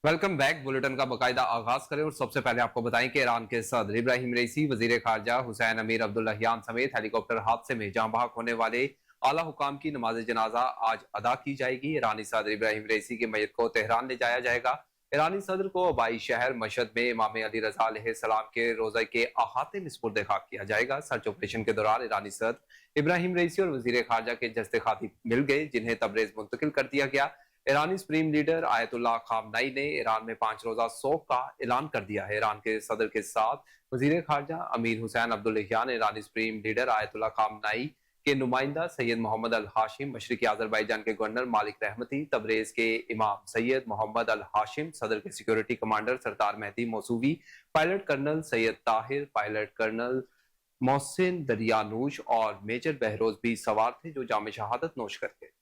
Welcome back. Bulletin का बाकायदा आगाज करें और सबसे पहले आपको बताएं कि ईरान के सदर इब्राहिम रईसी, वजीर खारजा हुसैन अमीर अब्दुल्लाहियान समेत हेलीकॉप्टर हादसे में जहां बहक होने वाले आला हुकाम की नमाज जनाजा आज अदा की जाएगी। ईरानी सदर इब्राहिम रईसी की मैयत को तेहरान ले जाया जाएगा। ईरानी सदर को आबाई शहर मशहद में इमाम अली रजा अलैहिस्सलाम के रोज़े के अहाते में सुपुर्द खाक किया जाएगा। सर्च ऑपरेशन के दौरान ईरानी सदर इब्राहिम रईसी और वजीर खारजा के जस्ते खाती मिल गए, जिन्हें तबरेज मुंतकिल कर दिया गया। ईरानी सुप्रीम लीडर आयतुल्लाह खामनाई ने ईरान में 5 रोजा शोक का ऐलान कर दिया है। ईरान के सदर के साथ वजीर खारजा अमीर हुसैन अब्दुल्लाहियान, ईरानी सुप्रीम लीडर आयतुल्लाह खामनाई के नुमाइंदा सैयद मोहम्मद अल हाशिम, मशरकी आज़रबाईजान के गवर्नर मालिक रहमती, तबरेज के इमाम सैयद मोहम्मद अल हाशिम, सदर के सिक्योरिटी कमांडर सरदार Mehdi Mousavi, pilot colonel Seyed Tahir, pilot colonel Mohsen Daryanush और मेजर बहरोज भी सवार थे, जो जाम शहादत नोश करके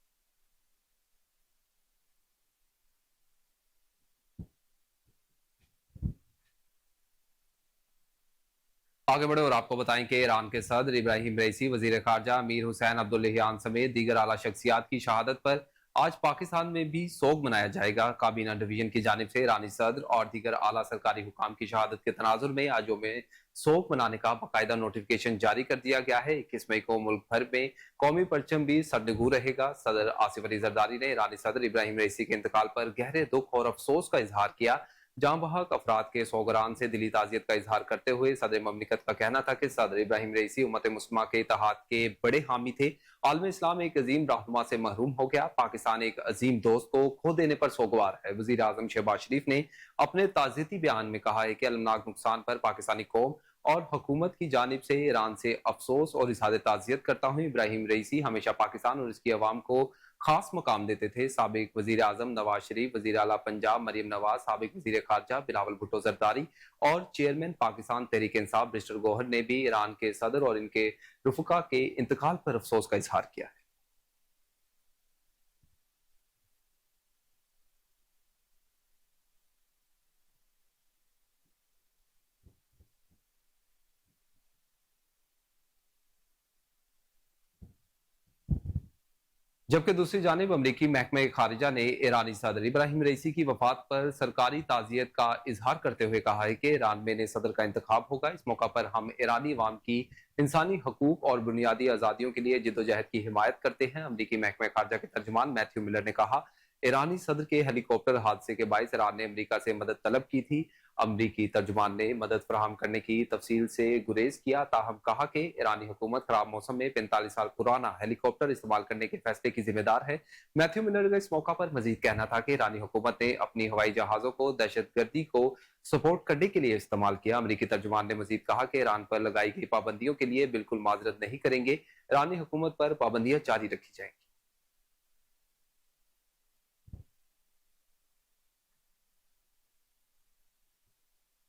आगे बढ़े और आपको बताएं कि ईरान के सदर इब्राहिम रईसी, वजीर खारजा अमीर हुसैन अब्दुल्लाहियान समेत दीगर आला शख्सियात की शहादत पर आज पाकिस्तान में भी सोग मनाया जाएगा। काबीना डिवीजन की जानिब से ईरानी सदर और दीगर आला सरकारी हुकाम की शहादत के तनाजुर में आज में सोग मनाने का बाकायदा नोटिफिकेशन जारी कर दिया गया है। 21 मई को मुल्क भर में कौमी परचम भी सरनगू रहेगा। सदर आसिफ अली जरदारी ने ईरानी सदर इब्राहिम रईसी के इंतकाल पर गहरे दुख और अफसोस का इजहार किया। जहां बहक अफराद के सोगरान से दिली ताजियत का इजहार करते हुए सदर ममलिकत का कहना था कि सदर इब्राहिम रईसी उम्मत मुस्लिमा के इत्तेहाद के बड़े हामी थे। आलम इस्लाम एक अजीम रहनुमा से महरूम हो गया। पाकिस्तान एक अजीम दोस्त को खो देने पर सोगवार है। वजीर आजम शहबाज शरीफ ने अपने ताजियती बयान में कहा है कि अलमनाक नुकसान पर पाकिस्तानी कौम और हुकूमत की जानिब से ईरान से अफसोस और इजहार ताजियत करता हूँ। इब्राहिम रईसी हमेशा पाकिस्तान और इसकी अवाम को खास मकाम देते थे। साबिक वजीर आजम नवाज शरीफ, वजीर आला पंजाब मरियम नवाज, साबिक वजीर खारजा बिलावल भुट्टो जरदारी और चेयरमैन पाकिस्तान तहरीक इंसाफ मिस्टर गौहर ने भी ईरान के सदर और इनके रुफका के इंतकाल पर अफसोस का इजहार किया है। जबकि दूसरी जानिब अमरीकी महकमे खारिजा ने ईरानी सदर इब्राहिम रईसी की वफात पर सरकारी ताजियत का इजहार करते हुए कहा है कि ईरान में नए सदर का इंतखाब होगा। इस मौका पर हम ईरानी अवाम की इंसानी हकूक और बुनियादी आज़ादियों के लिए जिद्दोजहद की हिमायत करते हैं। अमरीकी महकमे खारजा के तर्जुमान मैथ्यू मिलर ने कहा, ईरानी सदर के हेलीकॉप्टर हादसे के बायस ईरान ने अमरीका से मदद तलब की थी। अमरीकी तर्जुमान ने मदद फराहम करने की तफसील से गुरेज किया, ताहम कहा कि ईरानी हुकूमत खराब मौसम में 45 साल पुराना हेलीकॉप्टर इस्तेमाल करने के फैसले की जिम्मेदार है। मैथ्यू मिलर का इस मौका पर मजीद कहना था कि ईरानी हुकूमत ने अपनी हवाई जहाजों को दहशतगर्दी को सपोर्ट करने के लिए इस्तेमाल किया। अमरीकी तर्जुमान ने मजीद कहा कि ईरान पर लगाई गई पाबंदियों के लिए बिल्कुल माजरत नहीं करेंगे। ईरानी हुकूमत पर पाबंदियां जारी रखी जाएंगी।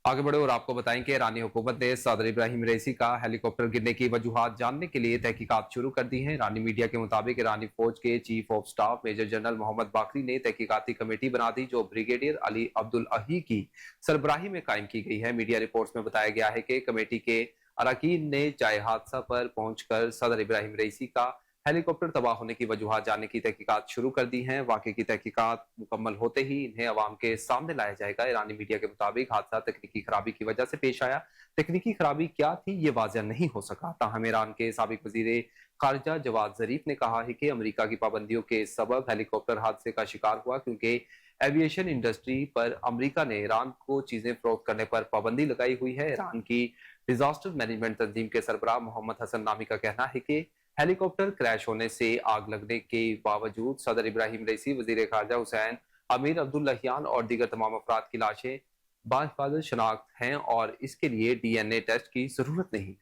आगे बढ़े और आपको बताएं कि ईरानी हुकूमत ने सदर इब्राहिम रईसी का हेलीकॉप्टर गिरने की वजूहात जानने के लिए तहकीकात शुरू कर दी हैं। ईरानी मीडिया के मुताबिक ईरानी फौज के chief of staff major general Mohammad Bagheri ने तहकीकाती कमेटी बना दी, जो ब्रिगेडियर अली अब्दुल अही की सरबराही में कायम की गई है। मीडिया रिपोर्ट्स में बताया गया है कि कमेटी के अरकान ने जाए हादसा पर पहुंचकर सदर इब्राहिम रईसी का हेलीकॉप्टर तबाह होने की वजूहात जानने की तहकीकात शुरू कर दी हैं। वाकई की तहकीकात मुकम्मल होते ही इन्हें अवाम के सामने लाया जाएगा। ईरानी मीडिया के मुताबिक हादसा तकनीकी खराबी की वजह से पेश आया। तकनीकी खराबी क्या थी ये वाज़ह नहीं हो सका। ताहम ईरान के साबिक वजीर खारजा जवाद जरीफ ने कहा है कि अमरीका की पाबंदियों के सबब हेलीकॉप्टर हादसे का शिकार हुआ, क्योंकि एविएशन इंडस्ट्री पर अमरीका ने ईरान को चीजें फरोख्त करने पर पाबंदी लगाई हुई है। ईरान की डिजास्टर मैनेजमेंट तंजीम के सरबराह मोहम्मद हसन नामी का कहना है कि हेलीकॉप्टर क्रैश होने से आग लगने के बावजूद सदर इब्राहिम रईसी, वजीर खारजा हुसैन अमीर अब्दुल्लाहियान और दीगर तमाम अफराद की लाशें बाहिफाजत शनाख्त हैं और इसके लिए DNA टेस्ट की जरूरत नहीं।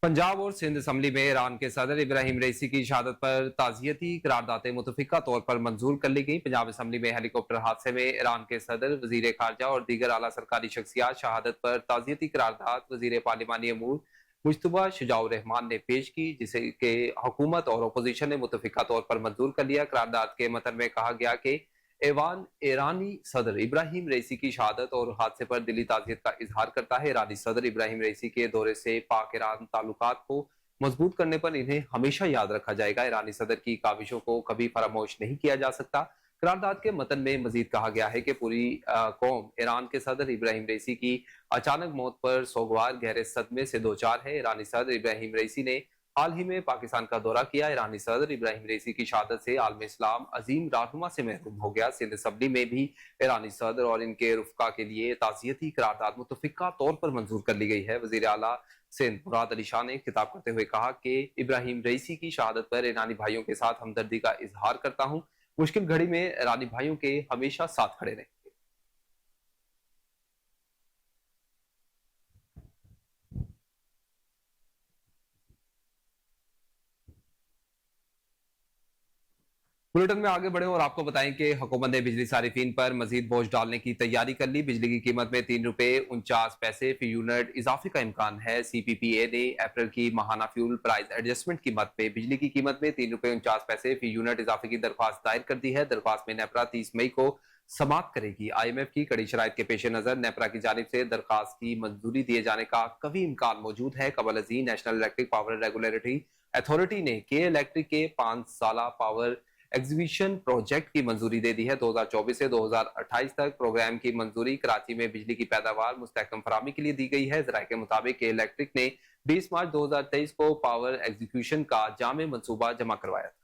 पंजाब और सिंध असम्बली में ईरान के सदर इब्राहिम रईसी की शहादत पर ताजियती करारदातें मुतफिका तौर पर मंजूर कर ली गई। पंजाब असम्बली में हेलीकॉप्टर हादसे में ईरान के सदर, वजीर खारजा और दीगर आला सरकारी शख्सियात शहादत पर ताजियती करारदाद वजीर पार्लिमानी अमूर मुश्तबा शुजाउर रहमान ने पेश की, जिसे कि हुकूमत और अपोजिशन ने मुतफिका तौर पर मंजूर कर लिया। करारदाद के मतन में कहा गया कि ऐवान ईरानी सदर इब्राहिम रईसी की शहादत और हादसे पर दिली ताज़ियत का इजहार करता है। ईरानी सदर इब्राहिम रईसी के दौरे से पाक ईरान ताल्लुकात को मजबूत करने पर इन्हें हमेशा याद रखा जाएगा। ईरानी सदर की काविशों को कभी फरामोश नहीं किया जा सकता। करारदाद के मतन में मजीद कहा गया है कि पूरी कौम ईरान के सदर इब्राहिम रईसी की अचानक मौत पर सोगवार गहरे सदमे से दो चार है। ईरानी सदर इब्राहिम रईसी ने हाल ही में पाकिस्तान का दौरा किया। ईरानी सदर इब्राहिम रईसी की शहादत से आलम इस्लाम अजीम रहनुमा से महरूम हो गया। सिंध असम्बली में भी ईरानी सदर और इनके रुफका के लिए ताज़ियती करारदाद मुतफिका तौर पर मंजूर कर ली गई है। वजीर आला सिंध मुराद अली शाह ने खिताब करते हुए कहा कि इब्राहिम रईसी की शहादत पर ईरानी भाइयों के साथ हमदर्दी का इजहार करता हूँ। मुश्किल घड़ी में ईरानी भाइयों के हमेशा साथ खड़े रहे। बुलेटिन में आगे बढ़े और आपको बताएं कि हुकूमत ने बिजली सारिफीन पर मजीद बोझ डालने की तैयारी कर ली। बिजली की कीमत में ₹3.49 फी यूनिट इजाफे का इम्कान है। CPPA ने अप्रैल की माहाना फ्यूल प्राइस एडजस्टमेंट की मद पे बिजली की कीमत में ₹3.49 फी यूनिट इजाफे की दरख्वास्त दायर कर दी है। दरख्वास्त में नेपरा 30 मई को समाप्त करेगी। IMF की कड़ी शराइत के पेश नजर नेपरा की जानिब से दरख्वास्त की मंजूरी दिए जाने का कभी इम्कान मौजूद है। कबल अजी national electric power regulatory authority ने के इलेक्ट्रिक के 5 साल पावर एग्जीबिशन प्रोजेक्ट की मंजूरी दे दी है। 2024 से 2028 तक प्रोग्राम की मंजूरी कराची में बिजली की पैदावार मुस्तहकम फरामी के लिए दी गई है। जराये के मुताबिक इलेक्ट्रिक ने 20 मार्च 2023 को पावर एग्जीक्यूशन का जामे मंसूबा जमा करवाया था।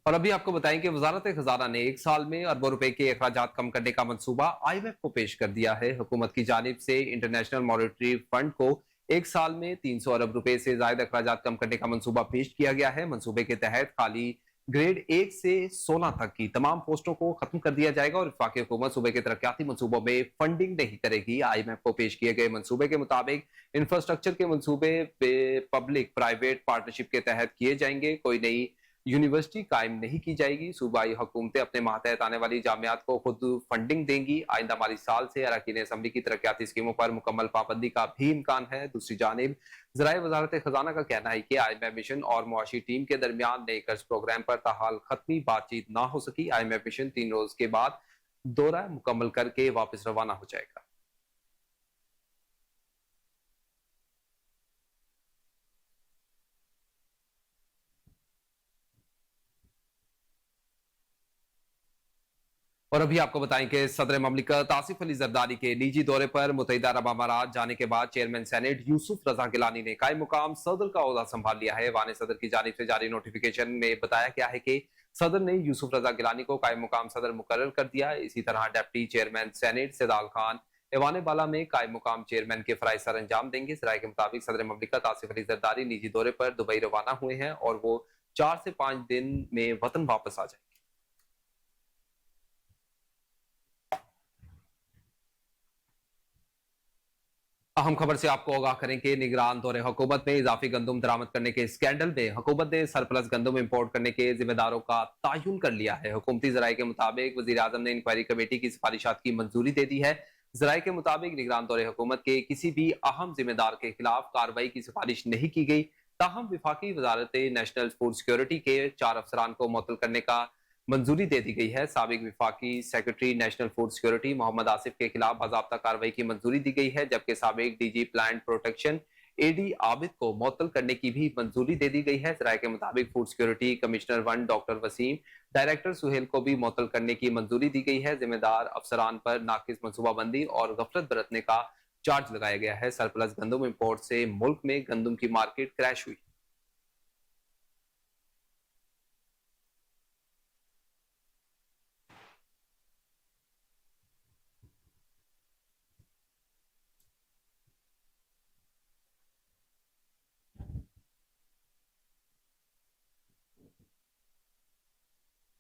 और अभी आपको बताएं कि वजारत खजाना ने एक साल में अरबों रुपए के अखराजात कम करने का मंसूबा IMF को पेश कर दिया है। हुकूमत की जानिब से इंटरनेशनल मॉनेटरी फंड को एक साल में 300 अरब रुपए से ज्यादा अखराजात कम करने का मंसूबा पेश किया गया है। मंसूबे के तहत खाली ग्रेड 1 से 16 तक की तमाम पोस्टों को खत्म कर दिया जाएगा और वफाकी हुकूमत सूबे के तरक्याती मंसूबों में फंडिंग नहीं करेगी। IMF को पेश किए गए मंसूबे के मुताबिक इंफ्रास्ट्रक्चर के मंसूबे पब्लिक प्राइवेट पार्टनरशिप के तहत किए जाएंगे। कोई नई यूनिवर्सिटी कायम नहीं की जाएगी। सूबाई हुकूमतें अपने मातहत आने वाली जामियात को खुद फंडिंग देंगी। आइंदा माली साल से अरकान असम्बली की तरक्याती स्कीमों पर मुकम्मल पाबंदी का भी इम्कान है। दूसरी जानिब ज़राए वजारत खजाना का कहना है कि IMF मिशन और मुआशी टीम के दरमियान नए कर्ज प्रोग्राम पर ताहाल खत्मी बातचीत ना हो सकी। IMF मिशन 3 रोज के बाद दौरा मुकम्मल करके वापस रवाना हो जाएगा। और अभी आपको बताएं कि सदर ममलिकत आसिफ अली जरदारी के निजी दौरे पर मुत्तहिदा अरब अमारात जाने के बाद चेयरमैन सेनेट यूसुफ रजा गिलानी ने कायम मुकाम सदर का ओहदा संभाल लिया है। वाने सदर की जानिब से जारी नोटिफिकेशन में बताया गया है कि सदर ने यूसुफ रजा गिलानी को कायम मुकाम सदर मुकर्रर कर दिया। इसी तरह डिप्टी चेयरमैन सेनेट सिदाल खान ऐवान बाला में कायम मुकाम चेयरमैन के फराइज सर अंजाम देंगे। सराय के मुताबिक सदर ममलिकत आसिफ अली जरदारी निजी दौरे पर दुबई रवाना हुए हैं और वो 4 से 5 दिन में वतन वापस आ जाएंगे। अहम खबर से आपको आगाह करें कि निगरान दौरे हुकूमत में इजाफी गंदम दरामद करने के स्कैंडल में हुकूमत ने सरप्लस गंदम इंपोर्ट करने के जिम्मेदारों का तयन कर लिया है। हुकूमती जराये के मुताबिक वजीर आजम ने इंक्वायरी कमेटी की सिफारिशात की मंजूरी दे दी है। जराये के मुताबिक निगरान दौरे हुकूमत के किसी भी अहम जिम्मेदार के खिलाफ कार्रवाई की सिफारिश नहीं की गई। ताहम विफाकी वजारत नेशनल फूड सिक्योरिटी के 4 अफसरान को मुअत्तल करने का मंजूरी दे दी गई है। साबिक विफाकी secretary national food security Mohammad Asif के खिलाफ बाज़ाब्ता कार्रवाई की मंजूरी दी गई है, जबकि साबिक DG plant protection AD Abid को मुअत्तल करने की भी मंजूरी दे दी गई है। जराये के मुताबिक food security commissioner 1 doctor Waseem, director Suhail को भी मुअत्तल करने की मंजूरी दी गई है। जिम्मेदार अफसरान पर नाकिस मनसूबाबंदी और गफलत बरतने का चार्ज लगाया गया है। सरप्लस गंदम इंपोर्ट से मुल्क में गंदम की मार्केट क्रैश हुई।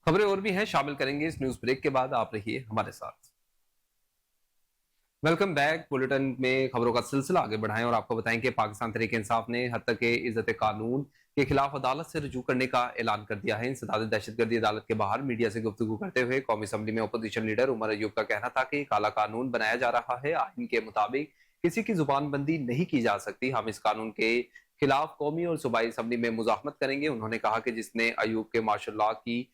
खबरें और भी हैं, शामिल करेंगे इस न्यूज ब्रेक के बाद। आप रहिए हमारे साथ। Welcome back. बुलेटिन में खबरों का सिलसिला आगे बढ़ाएं और आपको बताएं कि पाकिस्तान तहरीक इंसाफ ने हद तक इज्जत कानून के खिलाफ अदालत से रजू करने का ऐलान कर दिया है। इंसदाद दहशतगर्दी अदालत के बाहर मीडिया से गुफ्तगू करते हुए कौमी असम्बली में अपोजिशन लीडर उमर अयूब का कहना था कि काला कानून बनाया जा रहा है। आइन के मुताबिक किसी की जुबानबंदी नहीं की जा सकती। हम इस कानून के खिलाफ कौमी और सूबाई असम्बली में मुजाहमत करेंगे। उन्होंने कहा कि जिसने अयूब के मार्शल लॉ की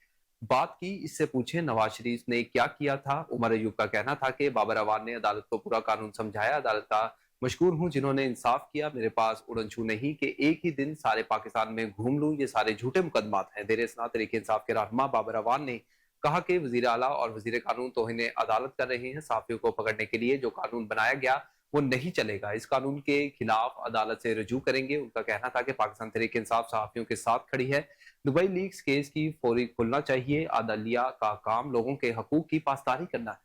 बात की, इससे पूछे नवाज शरीफ ने क्या किया था। उमर अयूब का कहना था कि बाबर अवान ने अदालत को पूरा कानून समझाया। अदालत का मशकूर हूं जिन्होंने इंसाफ किया। मेरे पास उड़न छू नहीं कि एक ही दिन सारे पाकिस्तान में घूम लूं। ये सारे झूठे मुकदमात हैं। देर इसना तरीके इंसाफ के रहनुमा बाबर अवान ने कहा कि वजीर आला और वजीर कानून तौहीन अदालत कर रहे हैं। साफियों को पकड़ने के लिए जो कानून बनाया गया वो नहीं चलेगा। इस कानून के खिलाफ अदालत से रजू करेंगे। उनका कहना था कि पाकिस्तान तहरीक इंसाफ सहाफियों के साथ खड़ी है। दुबई लीक्स केस की फौरी खुलना चाहिए। अदलिया का काम लोगों के हकूक की पासदारी करना है।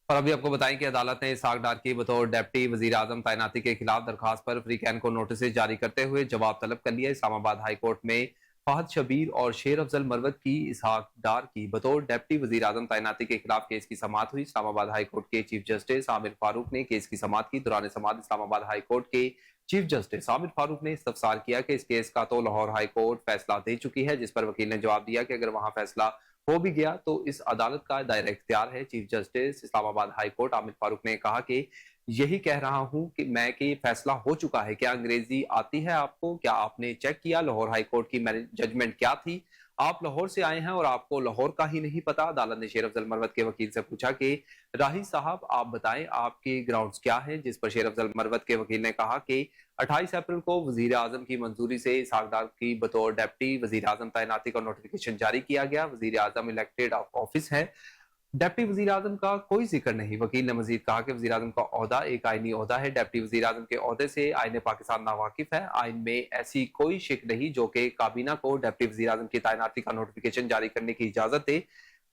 और अभी आपको बताएं कि अदालत ने इसहाक डार की बतौर डेप्टी वजीर आजम तैनाती के खिलाफ दरखास्त पर फ्रीकैन को नोटिस जारी करते हुए जवाब तलब कर लिया। इस्लामाबाद हाई कोर्ट में फहद शबीर और शेर अफजल मरवत की इसहाक डार की बतौर डेप्टी वजीर आजम तैनाती के खिलाफ केस की समाअत हुई। इस्लामाबाद हाई कोर्ट के चीफ जस्टिस आमिर फारूक ने केस की समाअत की। दौरान समाअत इस्लामाबाद हाई कोर्ट के चीफ जस्टिस आमिर फारूक ने इस्तफसार किया कि इस केस का तो लाहौर हाई कोर्ट फैसला दे चुकी है, जिस पर वकील ने जवाब दिया कि अगर वहां फैसला हो भी गया तो इस अदालत का दायरा इख्तियार है। Chief justice Islamabad high court Aamir Farooq ने कहा कि यही कह रहा हूं कि मैं कि फैसला हो चुका है। क्या अंग्रेजी आती है आपको? क्या आपने चेक किया लाहौर हाई कोर्ट की जजमेंट क्या थी? आप लाहौर से आए हैं और आपको लाहौर का ही नहीं पता। अदालत ने शेर अफजल मरवत के वकील से पूछा कि राही साहब आप बताएं आपके ग्राउंड्स क्या हैं, जिस पर शेर अफजल मरवत के वकील ने कहा कि 28 अप्रैल को वजीर आजम की मंजूरी से इसहाक डार की बतौर डेप्टी वजीर आजम तैनाती का नोटिफिकेशन जारी किया गया। वजीर आजम इलेक्टेड ऑफिस है, डेप्टी वजीर आजम का कोई जिक्र नहीं। वकील ने मजीद कहा कि वजीर आजम का ओहदा एक आईनी ओहदा है। डेप्टी वजीर आजम के ओहदे से आईन पाकिस्तान नावाकिफ है। आइन में ऐसी कोई शिक नहीं जो कि काबीना को डेप्टी वजीर आजम की तैनाती का नोटिफिकेशन जारी करने की इजाजत दे।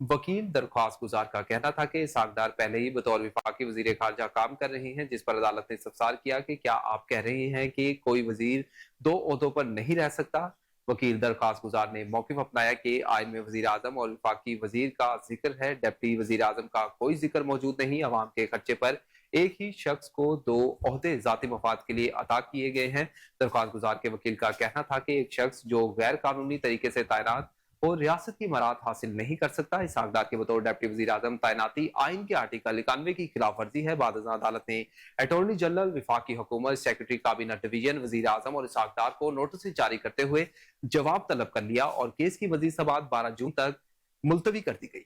वकील दरख्वास्त गुजार का कहना था कि इसहाक डार पहले ही बतौर विफाकी वजीर खारजा काम कर रही हैं, जिस पर अदालत ने इस्तफसार किया कि क्या आप कह रहे हैं कि कोई वजीर दो ओहदों पर नहीं रह सकता। वकील दरखास्त गुजार ने मौकिफ अपनाया कि आइन में वजीर आजम और विफाकी वजीर का जिक्र है, डेप्टी वजीर आजम का कोई जिक्र मौजूद नहीं। अवाम के खर्चे पर एक ही शख्स को दो ओहदे जाती मफाद के लिए अता किए गए हैं। दरखास्त गुजार के वकील का कहना था कि एक शख्स जो गैर कानूनी तरीके से तैनात और रियासत की मराद हासिल नहीं कर सकता। इसहाक डार के बतौर डेप्टी वजीर आजम तैनाती आइन के आर्टिकल 91 की खिलाफ वर्जी है। बाद अदालत ने अटॉर्नी जनरल, विफाकी हुकूमत, सेक्रेटरी काबीना डिवीजन, वजीर आजम और इसहाक डार को नोटिस जारी करते हुए जवाब तलब कर लिया और केस की मजीद समाअत 12 जून तक मुलतवी कर दी गई।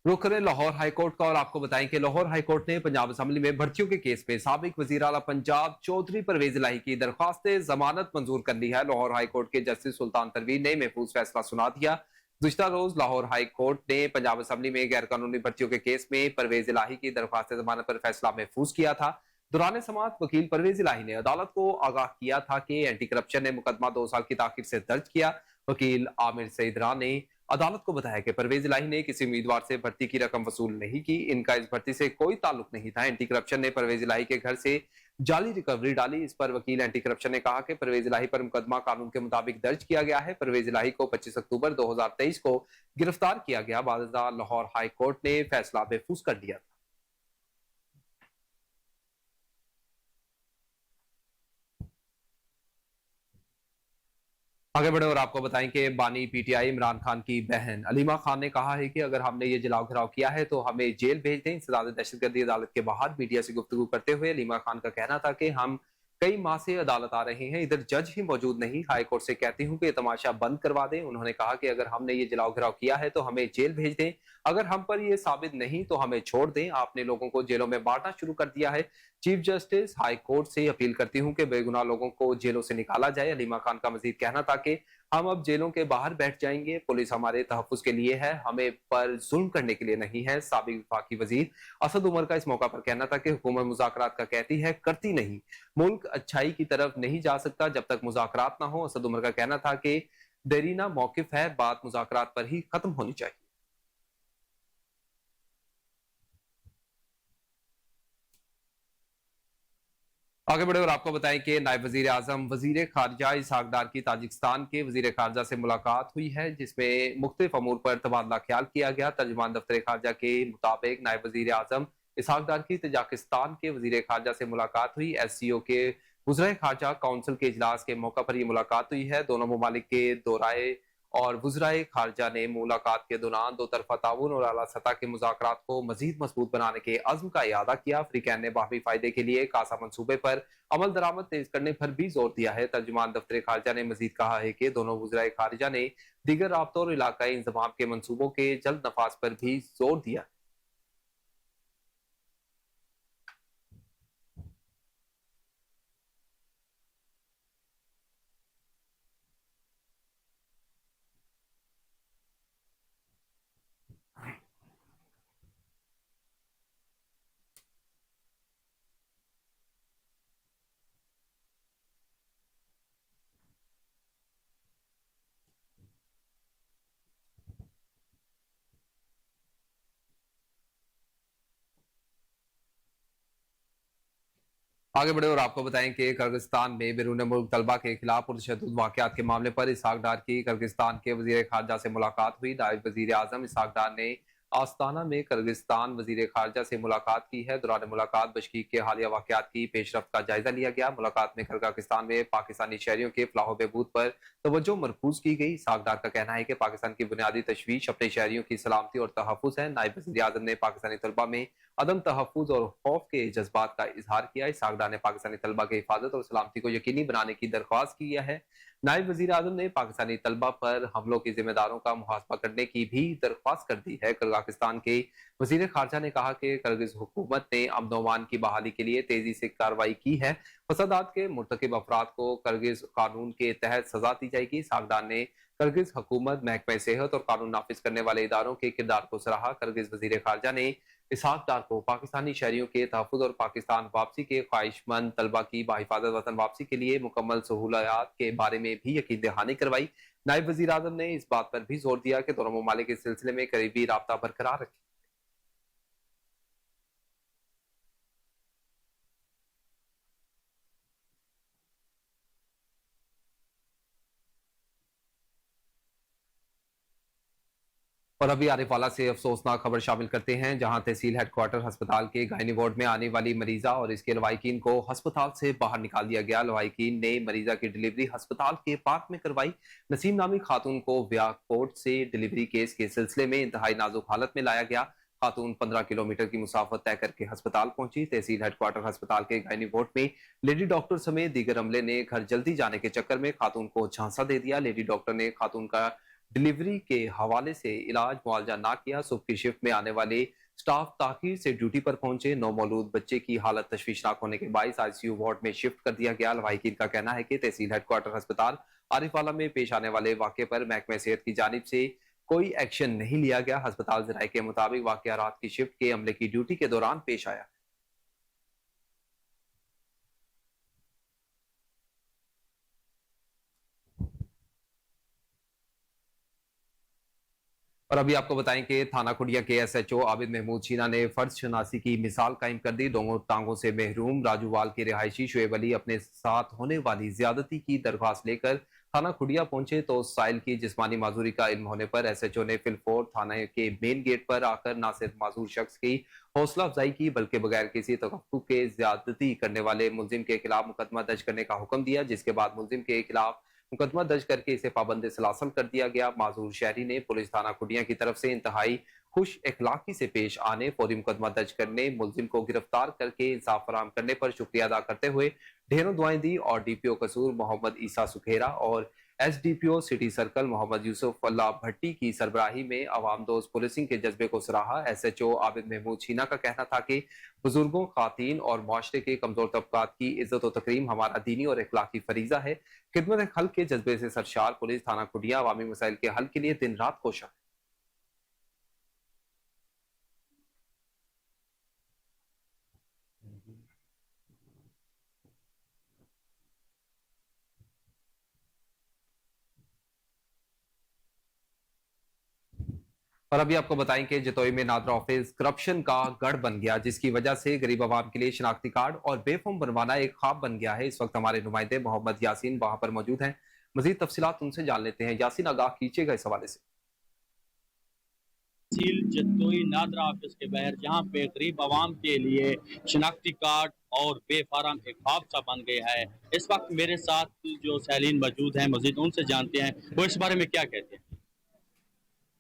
रुख करें लाहौर हाईकोर्ट का और आपको बताएं कि लाहौर हाईकोर्ट ने पंजाब असम्बली में भर्तियों के केस में साबिक वजीर आला पंजाब चौधरी परवेज इलाही की दरख्वास्त जमानत मंजूर कर ली है। लाहौर हाईकोर्ट के जस्टिस सुल्तान तनवीर ने महफूज फैसला सुना दिया। गुज़िश्ता रोज लाहौर हाईकोर्ट ने पंजाब असम्बली में गैर कानूनी भर्तियों के केस में परवेज इलाही की दरख्वास्त जमानत पर फैसला महफूज किया था। दौरान समाअत वकील परवेज इलाही ने अदालत को आगाह किया था कि एंटी करप्शन ने मुकदमा 2 साल की ताखिर से दर्ज किया। वकील आमिर सईदरा ने अदालत को बताया कि परवेज इलाही ने किसी उम्मीदवार से भर्ती की रकम वसूल नहीं की। इनका इस भर्ती से कोई ताल्लुक नहीं था। एंटी करप्शन ने परवेज इलाही के घर से जाली रिकवरी डाली। इस पर वकील एंटी करप्शन ने कहा कि परवेज इलाही पर मुकदमा कानून के मुताबिक दर्ज किया गया है। परवेज इलाही को 25 अक्टूबर 2023 को गिरफ्तार किया गया। बाद लाहौर हाई कोर्ट ने फैसला महफूज कर दिया। आगे बढ़े और आपको बताएं कि बानी पीटीआई इमरान खान की बहन अलीमा खान ने कहा है कि अगर हमने ये जलाओ घिराव किया है तो हमें जेल भेज दें। इंसदाद दहशतगर्दी अदालत के बाहर मीडिया से गुफ्तगू करते हुए अलीमा खान का कहना था कि हम कई माह से अदालत आ रहे हैं, इधर जज ही मौजूद नहीं। हाई कोर्ट से कहती हूँ कि ये तमाशा बंद करवा दें। उन्होंने कहा कि अगर हमने ये जलाओ घिराव किया है तो हमें जेल भेज दें, अगर हम पर ये साबित नहीं तो हमें छोड़ दें। आपने लोगों को जेलों में बांटना शुरू कर दिया है। चीफ जस्टिस हाई कोर्ट से अपील करती हूँ कि बेगुनाह लोगों को जेलों से निकाला जाए। अलीमा खान का मजीद कहना था कि हम अब जेलों के बाहर बैठ जाएंगे। पुलिस हमारे तहफ्फुज के लिए है, हमें पर जुल्म करने के लिए नहीं है। साबिक वफाकी वजीर असद उमर का इस मौका पर कहना था कि हुकूमत मुज़ाकरात का कहती है, करती नहीं। मुल्क अच्छाई की तरफ नहीं जा सकता जब तक मुज़ाकरात ना हो। असद उमर का कहना था कि देरीना मौकिफ है, बात मुज़ाकरात पर ही खत्म होनी चाहिए। आगे बढ़े और आपको बताएं कि नायब वजीर आजम वजीर खारजा इसहाक डार की ताजिकिस्तान के वजीर खारजा से मुलाकात हुई है, जिसमें मुख्तलिफ अमूर पर तबादला ख्याल किया गया। तर्जुमान दफ्तर खारजा के मुताबिक नायब वजीर आजम इसहाक डार की तजाकिस्तान के वजीर खारजा से मुलाकात हुई। SCO के वज़राए खारजा काउंसिल के इजलास के मौका पर यह मुलाकात हुई है। दोनों ममालिक के दौराए और वज़राए खारजा ने मुलाकात के दौरान दो तरफा ताउन और आला सतह के मुज़ाकरात को मजीद मजबूत बनाने के अज़्म का इयादा किया। अफ्रीकैन ने बाहमी फायदे के लिए कासा मंसूबे पर अमल दरामद तेज करने पर भी जोर दिया है। तर्जुमान दफ्तर खारजा ने मजीद कहा है कि दोनों वज़राए खारजा ने दीगर राब्तों और इलाकाई इंतजाम के मंसूबों के जल्द नफाज पर भी जोर दिया। आगे बढ़े और आपको बताएं कि किर्गिस्तान में बैरून मुल्क तलबा के खिलाफ पुरतशद्दुद वाक़यात के मामले पर इसहाक डार की किर्गिस्तान के वजीर खारजा से मुलाकात हुई। नायब वजीर आजम इसहाक डार ने आस्ताना में किर्गिस्तान वजीर खारजा से मुलाकात की है। दौरान मुलाकात बशकीक के हालिया वाक़यात की पेशरफ्त का जायजा लिया गया। मुलाकात में किर्गिस्तान में पाकिस्तानी शहरियों के फलाह बहबूद पर तवज्जो मरकूज की गई। इसहाक डार का कहना है कि पाकिस्तान की बुनियादी तशवीश अपने शहरियों की सलामती और तहफ़्फ़ुज़ है। नायब वजीर आजम ने पाकिस्तानी तलबा में अदम तहफ़्फ़ुज़ और खौफ के जज्बात का इजहार किया। इसहाक डार ने पाकिस्तानी तलबा की हिफाजत और सलामती को यकीनी बनाने की दरख्वास्त की है। नायब वजीर आजम ने पाकिस्तानी तलबा पर हमलों के जिम्मेदारों का मुहासबा करने की भी दरख्वास्त कर दी है। किर्गिस्तान के वजीर खारजा ने कहा कि किर्गिज हुकूमत ने अमन अमान की बहाली के लिए तेजी से कार्रवाई की है। फसादात के मुर्तकिब अफराद को किर्गिज कानून के तहत सजा दी जाएगी। सागदान ने किर्गिज हुकूमत, महकमा सेहत और कानून नाफिज करने वाले इदारों के किरदार को सराहा। किर्गिज वजीर खारजा ने इसहाक डार को पाकिस्तानी शहरियों के तहफ़्फ़ुज़ और पाकिस्तान वापसी के ख्वाहिशमंद तलबा की बाहिफाजत वतन वापसी के लिए मुकम्मल सहूलियात के बारे में भी यकीन दहानी करवाई। नायब वजीर आजम ने इस बात पर भी जोर दिया कि दोनों ममालिक इस सिलसिले में करीबी राबता बरकरार रखें। और अभी आरिफवाला से अफसोसनाक खबर शामिल करते हैं, जहां तहसील हेडक्वार्टर अस्पताल के गायनी वार्ड में आने वाली मरीजा और इसके लवाहिकीन को अस्पताल से बाहर निकाल दिया गया। लवाहिकीन ने मरीजा की डिलीवरी अस्पताल के पार्क में करवाई। नसीम नामी खातून को व्या कोर्ट से डिलीवरी केस के सिलसिले में इंतहाई नाजुक हालत में लाया गया। खातून 15 किलोमीटर की मुसाफत तय करके अस्पताल पहुंची। तहसील हेडक्वार्टर अस्पताल के गायनी वार्ड में लेडी डॉक्टर समेत दीगर अमले ने घर जल्दी जाने के चक्कर में खातून को झांसा दे दिया। लेडी डॉक्टर ने खातून का डिलीवरी के हवाले से इलाज मुआवजा ना किया। सुबह की शिफ्ट में आने वाले स्टाफ ताखीर से ड्यूटी पर पहुंचे। नौमौलूद बच्चे की हालत तशवीशनाक होने के बायस ICU वार्ड में शिफ्ट कर दिया गया। लवाहिकीन का कहना है कि तहसील हेडक्वार्टर अस्पताल आरिफवाला में पेश आने वाले वाक़े पर महकमा सेहत की जानिब से कोई एक्शन नहीं लिया गया। अस्पताल जराये के मुताबिक वाक़या रात की शिफ्ट के अमले की ड्यूटी के दौरान पेश आया। और अभी आपको बताएं कि थाना खुडिया के SHO आबिद महमूद शीना ने फर्ज शनासी की मिसाल कायम कर दी। दोनों टांगों से महरूम राजूवाल के रिहायशी शुएब अली अपने साथ होने वाली ज्यादती की दरख्वास्त लेकर थाना खुडिया पहुंचे तो साइल की जिस्मानी माजूरी का इल्म होने पर SHO ने फिलफोर थाने के मेन गेट पर आकर न सिर्फ माजूर शख्स की हौसला अफजाई की, बल्कि बगैर किसी तकफ्फुफ के ज्यादती करने वाले मुलजिम के खिलाफ मुकदमा दर्ज करने का हुक्म दिया, जिसके बाद मुलजिम के खिलाफ मुकदमा दर्ज करके इसे पाबंद सलासल कर दिया गया। माजूर शहरी ने पुलिस थाना खुडिया की तरफ से इंतहाई खुश इखलाकी से पेश आने, फौरी मुकदमा दर्ज करने, मुलजिम को गिरफ्तार करके इंसाफ फराम करने पर शुक्रिया अदा करते हुए ढेरों दुआएं दी और DPO कसूर मोहम्मद ईसा सुखेरा और SDPO city circle Mohammad Yousuf Allah Bhatti की सरबराही में अवाम दोस्त पुलिसिंग के जज्बे को सराहा। SHO आबिद महमूद शीना का कहना था कि बुजुर्गों, खातन और माशरे के कमजोर तबकात की इज्जत और तकरीम हमारा दीनी और इखलाकी फरीजा है। खिदमत हल के जज्बे से सरशार पुलिस थाना खुडिया अवामी मसाइल के हल के लिए दिन रात कोशा है। और अभी आपको बताएं कि जतोई में नादरा ऑफिस करप्शन का गढ़ बन गया, जिसकी वजह से गरीब आवाम के लिए शनाख्ती कार्ड और बेफॉर्म बनवाना एक ख्वाब बन गया है। इस वक्त हमारे नुमाइंदे मोहम्मद यासीन वहां पर मौजूद हैं। मजीद तफसीलात उनसे जान लेते हैं। यासीन, आगाह कीजिएगा इस हवाले से। तहसील जतोई नादरा ऑफिस के बाहर, जहाँ पे गरीब आवाम के लिए शनाख्ती कार्ड और बेफारम एक ख्वाब सा बन गया है। इस वक्त मेरे साथ जो सैलीन मौजूद हैं, मजीद उनसे जानते हैं वो इस बारे में क्या कहते हैं।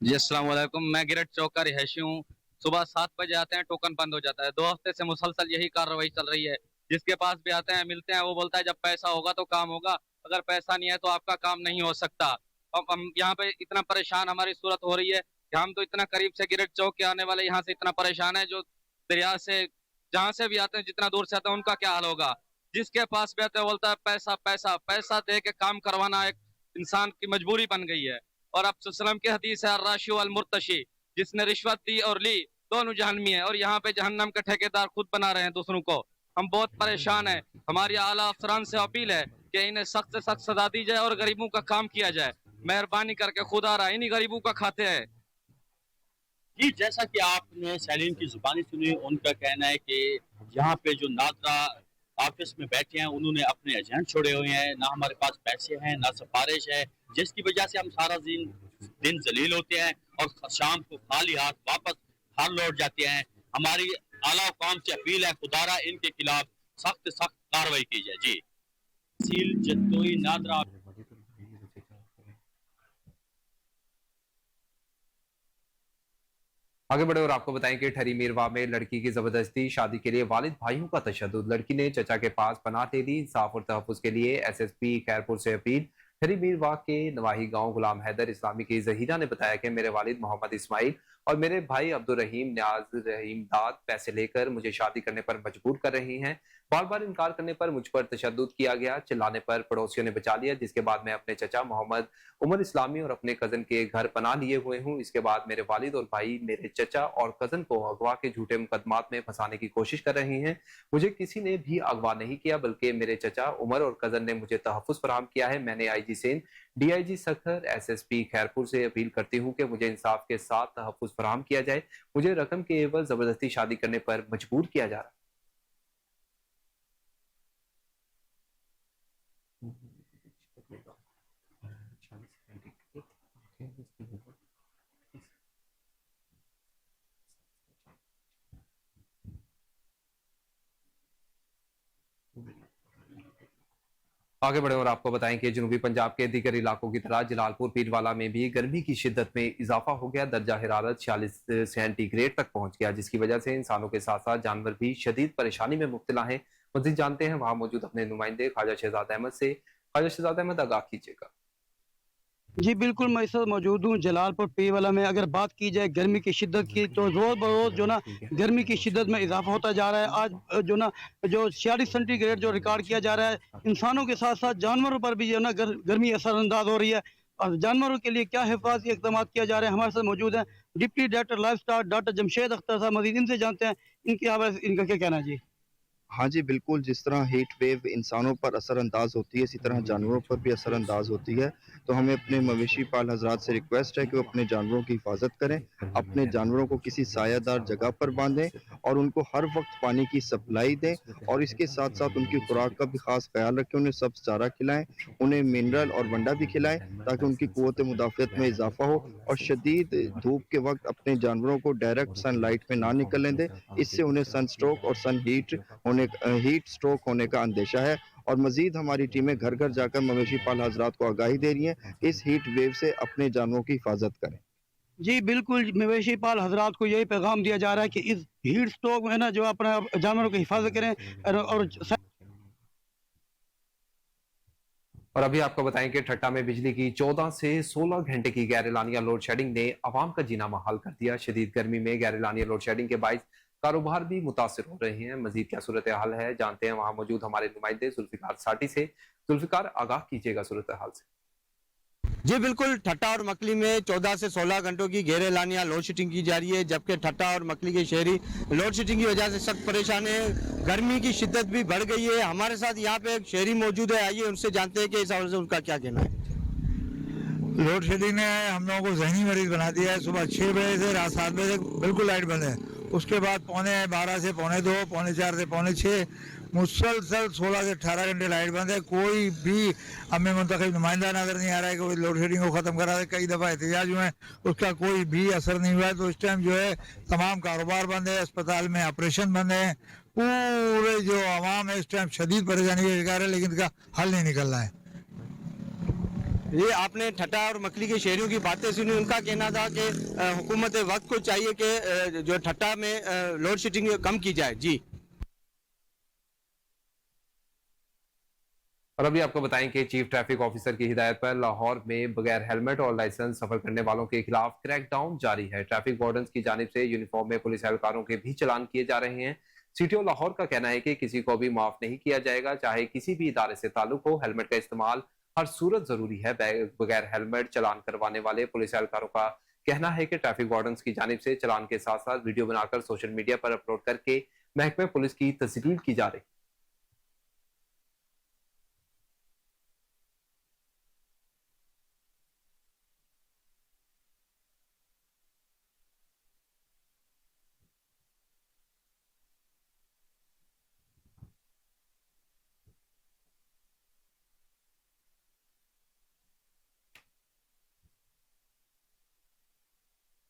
जी अस्सलाम वालेकुम। मैं गिरट चौक का रिहायशी हूँ। सुबह 7 बजे आते हैं, टोकन बंद हो जाता है। 2 हफ्ते से मुसलसल यही कार्रवाई चल रही है। जिसके पास भी आते हैं, मिलते हैं, वो बोलता है जब पैसा होगा तो काम होगा, अगर पैसा नहीं है तो आपका काम नहीं हो सकता। अब हम यहाँ पे इतना परेशान हमारी सूरत हो रही है कि हम तो इतना करीब से गिरट चौक के आने वाले यहाँ से इतना परेशान है, जो दरिया से जहाँ से भी आते हैं, जितना दूर से आते हैं, उनका क्या हाल होगा। जिसके पास भी आते हैं बोलता है पैसा पैसा पैसा दे के काम करवाना एक इंसान की मजबूरी बन गई है। और अब सल्लम की हदीस है, राशि अल मुर्तशी, जिसने रिश्वत दी और ली दोनों जहन्नमी है। और यहाँ पे जहन्नम के ठेकेदार खुद बना रहे हैं दूसरों को। हम बहुत परेशान हैं। हमारी आला अफसरान से अपील है कि इन्हें सख्त से सख्त सजा दी जाए और गरीबों का काम किया जाए। मेहरबानी करके खुदा रहा, इन्हीं गरीबों का खाते हैं। जी, जैसा कि आपने सैलीन की जुबानी सुनी, उनका कहना है कि यहाँ पे जो नादरा ऑफिस में बैठे हैं, उन्होंने अपने एजेंट छोड़े हुए हैं। ना हमारे पास पैसे हैं, ना सिफारिश है, जिसकी वजह से हम सारा दिन जलील होते हैं और शाम को खाली हाथ वापस घर लौट जाते हैं। हमारी आला हुकाम से अपील है, खुदारा इनके खिलाफ सख्त सख्त कार्रवाई की जाए। जी, तहसील जतोई नादरा। आगे बढ़े और आपको बताएं कि ठहरी मीरवा में लड़की की जबरदस्ती शादी के लिए वालिद भाइयों का तशद्दुद। लड़की ने चचा के पास पनाह दे दी। इंसाफ और तहफ्फुज के लिए एसएसपी खैरपुर से अपील। ठहरी मीरवा के नवाही गांव गुलाम हैदर इस्लामी की जहीरा ने बताया कि मेरे वालिद मोहम्मद इस्माइल और मेरे भाई अब्दुल रहीम न्याज रहीम दाद पैसे लेकर मुझे शादी करने पर मजबूर कर रही हैं। बार बार इनकार करने पर मुझ पर तशद्दुद किया गया। चिल्लाने पर पड़ोसियों ने बचा लिया, जिसके बाद मैं अपने चचा मोहम्मद उमर इस्लामी और अपने कजन के घर पनाह लिए हुए हूँ। इसके बाद मेरे वालिद और भाई मेरे चचा और कजन को अगवा के झूठे मुकदमात में फंसाने की कोशिश कर रहे हैं। मुझे किसी ने भी अगवा नहीं किया, बल्कि मेरे चचा उमर और कजन ने मुझे तहफ्फुज फराहम किया है। मैंने IG Sen, DIG Sukkur, SSP Khairpur से अपील करती हूँ कि मुझे इंसाफ के साथ तहफ्फुज फराहम किया जाए। मुझे रकम के एवज जबरदस्ती शादी करने पर मजबूर किया जा रहा है। आगे बढ़े और आपको बताएं कि जनूबी पंजाब के दीगर इलाकों की तरह जलालपुर पीरवाला में भी गर्मी की शिद्दत में इजाफा हो गया। दर्जा हरारत 46 सेंटीग्रेड तक पहुंच गया, जिसकी वजह से इंसानों के साथ साथ जानवर भी शदीद परेशानी में मुब्तला हैं। मजीद जानते हैं वहां मौजूद अपने नुमाइंदे ख्वाजा शहजाद अहमद से। ख्वाजा शहजाद अहमद, आगाह कीजिएगा। जी बिल्कुल, मैं इस वक्त मौजूद हूँ जलालपुर पीरवाला में। अगर बात की जाए गर्मी की शिद्दत की, तो रोज़ बरोज़ जो ना गर्मी की शिद्दत में इजाफा होता जा रहा है। आज जो ना जो 46 सेंटीग्रेड जो रिकॉर्ड किया जा रहा है, इंसानों के साथ साथ जानवरों पर भी जो ना गर्मी असरअंदाज हो रही है। और जानवरों के लिए क्या हिफाजती इक़दाम किया जा रहे हैं, हमारे साथ मौजूद हैं deputy director life stock doctor Jamshed Akhtar साहब। मजीद इनसे जानते हैं इनके हवाले से इनका क्या कहना है। जी हाँ जी, बिल्कुल। जिस तरह हीट वेव इंसानों पर असरअंदाज होती है, इसी तरह जानवरों पर भी असरअंदाज होती है। तो हमें अपने मवेशी पाल हजरात से रिक्वेस्ट है कि वो अपने जानवरों की हिफाजत करें, अपने जानवरों को किसी सायादार जगह पर बांधें और उनको हर वक्त पानी की सप्लाई दें। और इसके साथ साथ उनकी खुराक का भी खास ख्याल रखें। उन्हें सब्ज़ चारा खिलाएं, उन्हें मिनरल और वंडा भी खिलाएं, ताकि उनकी क़ुव्वत मुदाफ़ियत में इजाफा हो। और शदीद धूप के वक्त अपने जानवरों को डायरेक्ट सनलाइट में ना निकलने दें, इससे उन्हें सन स्ट्रोक और सन हीट स्ट्रोक होने का अंदेशा है। और मजीद हमारी टीमें घर घर जाकर मवेशी पाल हजरात को आगाही दे रही हैं, इस हीट वेव से अपने जानवरों की हिफाजत करें। जी बिल्कुल, मवेशी पाल हजरात को यही पैगाम दिया जा रहा है कि इस हीट स्ट्रोक में ना जो अपने जानवरों की हिफाजत करें। और अभी आपको बताएं कि ठट्टा में बिजली की 14 से 16 घंटे की गैर एलानिया लोड शेडिंग ने आवाम का जीना महाल कर दिया। शदीद गर्मी में गैर एलानिया लोड शेडिंग के बाइस कारोबार भी मुतासिर हो रहे हैं। मजीद क्या सूरत हाल है, जानते हैं वहां मौजूद हमारे नुमाइंदे जुल्फिकार साटी से। जुल्फिकार, आगाह कीजिएगा सूरत हाल से। जी बिल्कुल, ठट्टा और मकली में 14 से 16 घंटों की गैर एलानिया लोड शेडिंग की जा रही है, जबकि ठट्टा और मकली के शहरी लोड शेडिंग की वजह से सख्त परेशान है। गर्मी की शिद्दत भी बढ़ गई है। हमारे साथ यहाँ पे एक शहरी मौजूद है, आइए उनसे जानते हैं कि इस हवाले से उनका क्या कहना है। लोड शेडिंग ने हम लोगों को जहनी मरीज बना दिया है। सुबह 6 बजे से रात 7 बजे तक बिल्कुल लाइट बंद है, उसके बाद 12:15 से 2:45, 4:45 से 6:45 मुसलसल 16 से 18 घंटे लाइट बंद है। कोई भी हमें मुंतखब नुमाइंदा नजर नहीं आ रहा है कि वो लोड शेडिंग को खत्म करा दे। कई दफा एहतजाज हुए हैं, उसका कोई भी असर नहीं हुआ है। तो इस टाइम जो है तमाम कारोबार बंद है, अस्पताल में ऑपरेशन बंद है, पूरे जो आवाम है इस टाइम शदीद परेशानी का शिकार है, लेकिन इसका हल नहीं निकल रहा है। ये आपने ठट्टा और मकली के शहरियों की बातें सुनी। उनका कहना था कि हुकूमत वक्त को चाहिए कि जो ठट्टा में लोड शेडिंग कम की जाए। जी, और अभी आपको बताएं कि चीफ ट्रैफिक ऑफिसर की हिदायत पर लाहौर में बगैर हेलमेट और लाइसेंस सफर करने वालों के खिलाफ क्रैकडाउन जारी है। ट्रैफिक वार्डन्स की जानिब से यूनिफॉर्म में पुलिस एहलकारों के भी चालान किए जा रहे हैं। सीटीओ लाहौर का कहना है कि किसी को भी माफ नहीं किया जाएगा, चाहे किसी भी इदारे से ताल्लुक हो। हेलमेट का इस्तेमाल हर सूरत जरूरी है। बगैर हेलमेट चालान करवाने वाले पुलिस एहलकारों का कहना है कि ट्रैफिक वार्डन्स की जानिब से चालान के साथ साथ वीडियो बनाकर सोशल मीडिया पर अपलोड करके महकमे पुलिस की तस्दील की जा रही।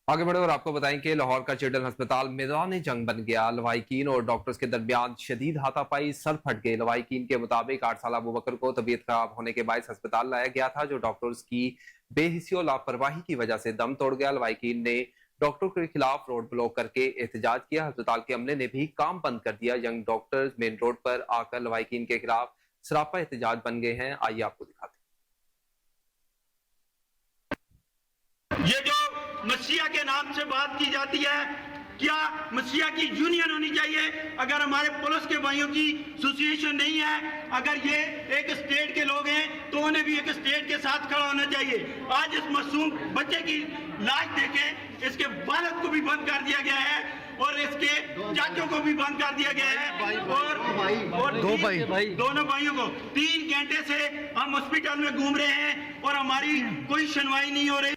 आगे बढ़े और आपको बताएं कि लाहौर का चिल्ड्रन अस्पताल मैदान जंग बन गया। लवाहिकीन और डॉक्टर्स के दरमियान शदीद हाथापाई, सर फट गए। लवाहिकीन के मुताबिक 8 साल अबू बकर को तबीयत खराब होने के बायस अस्पताल लाया गया था, जो डॉक्टर्स की बेहिसी और लापरवाही की वजह से दम तोड़ गया। लवाहिकीन ने डॉक्टर के खिलाफ रोड ब्लॉक करके एहतजाज किया। अस्पताल के अमले ने भी काम बंद कर दिया। यंग डॉक्टर्स मेन रोड पर आकर लवाहिकीन के खिलाफ सरापा एहतजाज बन गए हैं। आइए आपको दिखाते हैं। ये जो मसीहा के नाम से बात की जाती है, क्या मसीहा की यूनियन होनी चाहिए? अगर हमारे पुलिस के भाइयों की एसोसिएशन नहीं है, अगर ये एक स्टेट के लोग हैं तो उन्हें भी एक स्टेट के साथ खड़ा होना चाहिए। आज इस मासूम बच्चे की लाश देखें, इसके वालिद को भी बंद कर दिया गया है और इसके चाचों को भी बंद कर दिया गया है और दोनों भाइयों को 3 घंटे से हम हॉस्पिटल में घूम रहे हैं और हमारी कोई सुनवाई नहीं हो रही।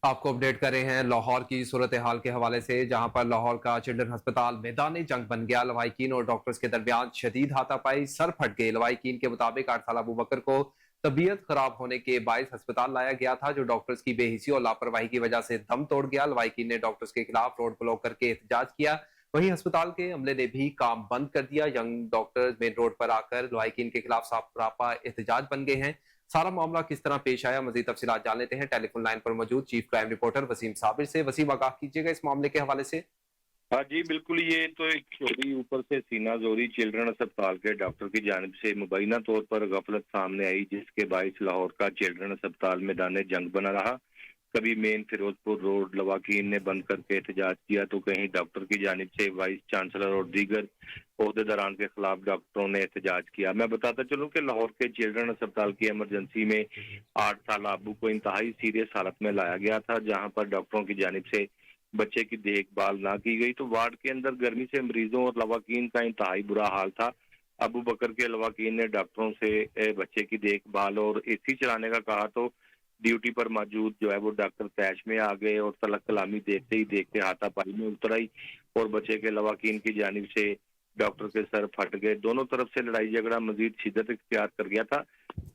आपको अपडेट कर रहे हैं लाहौर की सूरत हाल के हवाले से, जहां पर लाहौर का चिल्ड्रन अस्पताल मैदान जंग बन गया। लवाहिकीन और डॉक्टर्स के दरमियान शदीद हाथापाई, सर फट गए। लवाहिकीन के मुताबिक 8 साल अबू बकर को तबीयत खराब होने के बायस अस्पताल लाया गया था, जो डॉक्टर्स की बेहिसी और लापरवाही की वजह से दम तोड़ गया। लवाहिकीन ने डॉक्टर्स के खिलाफ रोड ब्लॉक करके एहतजाज किया। वहीं अस्पताल के अमले ने भी काम बंद कर दिया। यंग डॉक्टर्स मेन रोड पर आकर लवाहिकीन के खिलाफ सरापा एहतजाज बन गए हैं। सारा मामला किस तरह पेश आया, मजीद तफसीलात जान लेते हैं टेलीफोन लाइन पर मौजूद chief crime reporter Waseem Sabir से। वसीम, आगाह कीजिएगा इस मामले के हवाले से। हाँ जी बिल्कुल, ये तो एक चोरी ऊपर से सीना जोरी चिल्ड्रन अस्पताल के डॉक्टर की जानिब से मुबैना तौर पर गफलत सामने आई, जिसके बायस लाहौर का चिल्ड्रन अस्पताल मैदान जंग बना रहा। कभी मेन फिरोजपुर रोड लवाकीन ने बंद करके एहतजाज किया, तो कहीं डॉक्टर की जानिब से वाइस चांसलर और दीगर ओहदेदारान के खिलाफ डॉक्टरों ने एहतजाज किया। मैं बताता चलूं कि लाहौर के चिल्ड्रन अस्पताल की इमरजेंसी में 8 साल अबू को इंतहाई सीरियस हालत में लाया गया था, जहां पर डॉक्टरों की जानिब से बच्चे की देखभाल ना की गई। तो वार्ड के अंदर गर्मी से मरीजों और लवाकीन का इंतहाई बुरा हाल था। अबू बकर के लवाकीन ने डॉक्टरों से बच्चे की देखभाल और एसी चलाने का कहा, तो ड्यूटी पर मौजूद जो है वो डॉक्टर तैश में आ गए और तलक कलामी देखते ही देखते हाथापाई में उतर आई और बच्चे के लवाकीन की जानिब से डॉक्टर के सर फट गए। दोनों तरफ से लड़ाई झगड़ा मजीद शिद्दत इख्तियार कर गया था।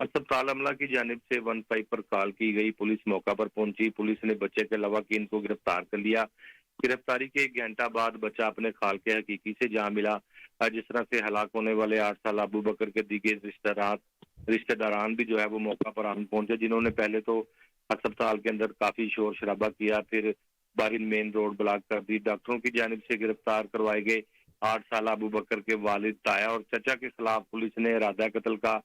अस्पताल अमला की जानिब से 15 पर कॉल की गई, पुलिस मौका पर पहुंची। पुलिस ने बच्चे के लवाकीन को गिरफ्तार कर लिया। गिरफ्तारी के 1 घंटा बाद बच्चा अपने खाल के हकीकी से जहाँ मिला। जिस तरह से हलाक होने वाले 8 साल अबू बकर के दीगर रिश्तेदारान भी जो है वो मौका पर आन पहुंचे, जिन्होंने पहले तो अस्पताल के अंदर काफी शोर शराबा किया, फिर बाहर मेन रोड ब्लॉक कर दी। डॉक्टरों की जानिब से गिरफ्तार करवाए गए 8 साल अबू बकर के वालिद, ताया और चचा के खिलाफ पुलिस ने इरादा कत्ल का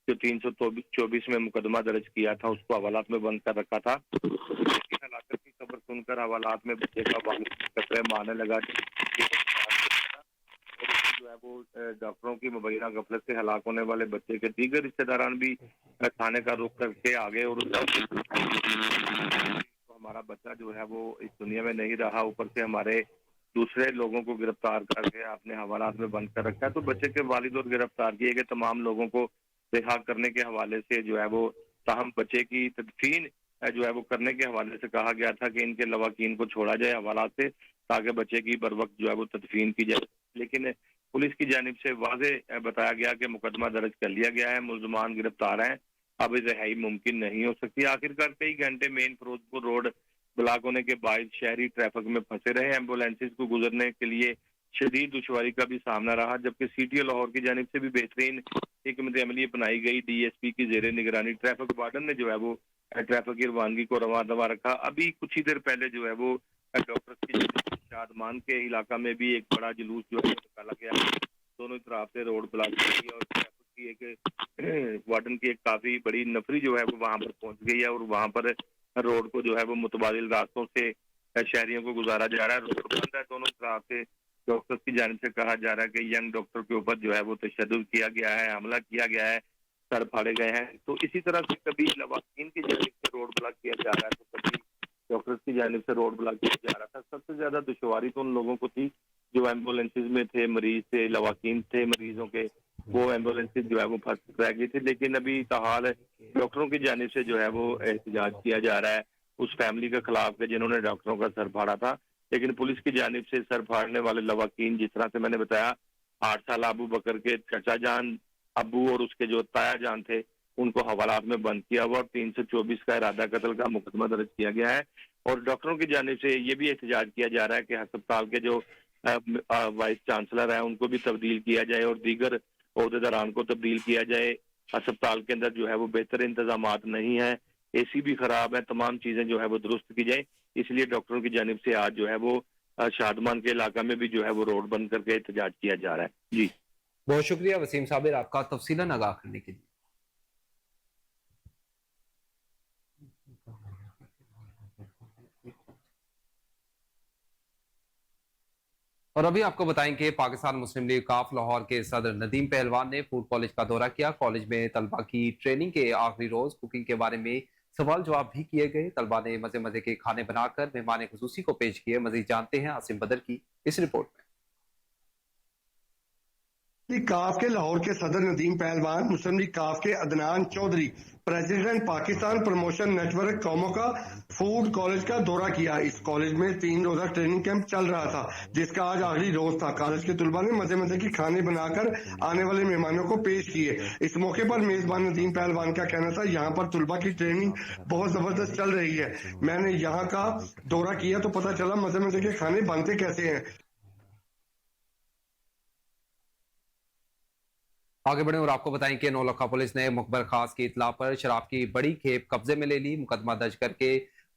जो 324 में मुकदमा दर्ज किया था, उसको हवालात में बंद कर रखा था। हलाकत की खबर सुनकर हवालात में बच्चे का वालिद कतरे मारने लगा। जो है वो डॉक्टरों की मुबैना गफलत से हलाक होने वाले बच्चे के दीगर रिश्तेदारान भी थाने का रुख करके आ गए और तो हमारा बच्चा जो है वो इस दुनिया में नहीं रहा, ऊपर से हमारे दूसरे लोगों को गिरफ्तार करके आपने हवालात में बंद कर रखा है। तो बच्चे के वालिद और गिरफ्तार किए गए तमाम लोगों को रिहा करने के हवाले से जो है वो ताहम बच्चे की तदफीन जो है वो करने के हवाले से कहा गया था कि इनके लवाकीन को छोड़ा जाए हवालात से, ताकि बच्चे की बर वक्त जो है वो तदफीन की जाए। लेकिन पुलिस की जानिब से वाज़ेह बताया गया कि मुकदमा दर्ज कर लिया गया है, मुल्ज़मान गिरफ्तार हैं, अब रिहाई मुमकिन नहीं हो सकती। आखिरकार कई घंटे मेन फिरोजपुर रोड ब्लॉक होने के बायस शहरी ट्रैफिक में फंसे रहे। एम्बुलेंसेज को गुजरने के लिए शदीद दुश्वारी का भी सामना रहा, जबकि सीटीओ लाहौर की जानिब से भी बेहतरीन हिकमत अमली अपनाई गई। डीएसपी की जेर निगरानी ट्रैफिक वार्डन ने जो है वो ट्रैफिक की रवानगी को रवा दवा रखा। अभी कुछ ही देर पहले जो है वो डॉक्टर की शादमान के इलाका में भी एक बड़ा जुलूस जो है निकाला गया, दोनों तरफ से रोड ब्लॉक की और ट्रैफिक की एक वार्डन की एक काफी बड़ी नफरी जो है वो वहां पर पहुंच गई है और वहां पर रोड को जो है वो मुतबादिल रास्तों से शहरियों को गुजारा जा रहा है। रोड बंद है, दोनों तरफ से डॉक्टर्स की जानिब से कहा जा रहा है कि यंग डॉक्टर के ऊपर जो है वो तशद्दुद किया गया है, हमला किया गया है, सर फाड़े गए हैं। तो इसी तरह से कभी लवाकीन की जानिब से रोड ब्लॉक किया जा रहा है, तो कभी डॉक्टर्स की जानिब से रोड ब्लॉक किया जा रहा था। सबसे ज्यादा दुश्वारी तो उन लोगों को थी जो एम्बुलेंसेज में थे, मरीज थे, लवाकीन थे मरीजों के, वो एम्बुलेंसेज जो है वो फंस रह गई थी। लेकिन अभी ताहाल डॉक्टरों की जानिब से जो है वो एहतजाज किया जा रहा है उस फैमिली के खिलाफ के जिन्होंने डॉक्टरों का सर फाड़ा था। लेकिन पुलिस की जानिब से सर फाड़ने वाले लवाकीन, जिस तरह से मैंने बताया, 8 साल अबू बकर के चचा जान अबू और उसके जो ताया जान थे, उनको हवालात में बंद किया हुआ और 324 का इरादा कत्ल का मुकदमा दर्ज किया गया है। और डॉक्टरों की जानिब से ये भी एहतजाज किया जा रहा है कि अस्पताल के जो वाइस चांसलर हैं उनको भी तब्दील किया जाए और दीगर अहदेदारान को तब्दील किया जाए। अस्पताल के अंदर जो है वो बेहतर इंतजामात नहीं है, एसी भी खराब है, तमाम चीजें जो है वो दुरुस्त की जाए। इसलिए डॉक्टरों की जानिब से आज जो है वो शादमान के इलाका में भी जो है वो रोड बंद करके एहतजाज किया जा रहा है। जी बहुत शुक्रिया वसीम साबिर आपका तफसीलन आगाह करने के लिए। और अभी आपको बताएं कि पाकिस्तान मुस्लिम लीग काफ लाहौर के सदर नदीम पहलवान ने फूड कॉलेज का दौरा किया। कॉलेज में तलबा की ट्रेनिंग के आखिरी रोज कुकिंग के बारे में सवाल जवाब भी किए गए। तलबा ने मजे मजे के खाने बनाकर मेहमान खुसूसी को पेश किए। मजीद जानते हैं आसिम बदर की इस रिपोर्ट में। काफ के लाहौर के सदर नदीम पहलवान, मुस्लिम लीग काफ के Adnan Chaudhry, president Pakistan promotion network कौमों का फूड कॉलेज का दौरा किया। इस कॉलेज में 3 रोजा ट्रेनिंग कैंप चल रहा था, जिसका आज आखिरी रोज था। कॉलेज के तुलबा ने मजे मजे की खाने बनाकर आने वाले मेहमानों को पेश किए। इस मौके पर मेजबान नदीम पहलवान का कहना था, यहाँ पर तुलबा की ट्रेनिंग बहुत जबरदस्त चल रही है। मैंने यहाँ का दौरा किया तो पता चला मजे मजे के खाने बनते कैसे हैं। आगे बढ़े और आपको बताएं कि नौलखा पुलिस ने मुखबर खास की इतला पर शराब की बड़ी खेप कब्जे में ले ली। मुकदमा दर्ज करके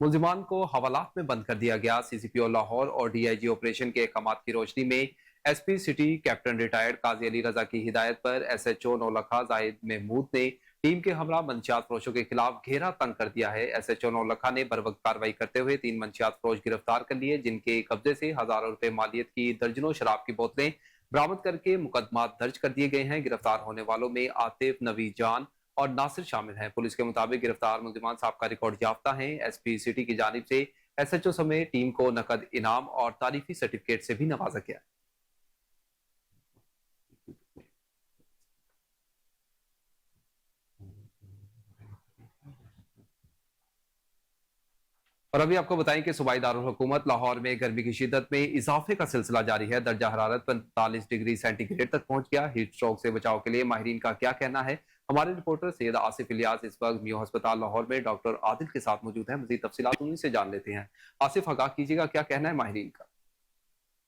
मुल्जिमान को हवालात में बंद कर दिया गया। सीसीपीओ लाहौर और डीआईजी ऑपरेशन के अहकामात की रोशनी में एसपी सिटी कैप्टन रिटायर्ड काजी अली रजा की हिदायत पर एसएचओ नौलखा जाहिद महमूद ने टीम के हमरा मंशियात फरोशों के खिलाफ घेरा तंग कर दिया है। एसएचओ नौलखा ने बर वक्त कार्रवाई करते हुए 3 मंशियात फरोश गिरफ्तार कर लिए, जिनके कब्जे से हजारों रुपए मालियत की दर्जनों शराब की बोतलें बरामद करके मुकदमा दर्ज कर दिए गए हैं। गिरफ्तार होने वालों में आतिफ, नवी जान और नासिर शामिल हैं। पुलिस के मुताबिक गिरफ्तार मुल्जिमान साहब का रिकॉर्ड याफ्ता हैं। एसपी सिटी की जानिब से एसएचओ समेत टीम को नकद इनाम और तारीफी सर्टिफिकेट से भी नवाजा गया। और अभी आपको बताएं कि सूबाई दारुल हुकूमत लाहौर में गर्मी की शिद्दत में इजाफे का सिलसिला जारी है। दर्जा हरारत 45 डिग्री सेंटीग्रेड तक पहुंच गया। हीट स्ट्रोक से बचाव के लिए माहिरीन का क्या कहना है, हमारे रिपोर्टर सैयद आसिफ इलियास इस वक्त मियो अस्पताल लाहौर में डॉक्टर आदिल के साथ मौजूद है। मजीद तफसीलात उन्हीं से जान लेते हैं। आसिफ, आगाह कीजिएगा, क्या कहना है माहिरीन का?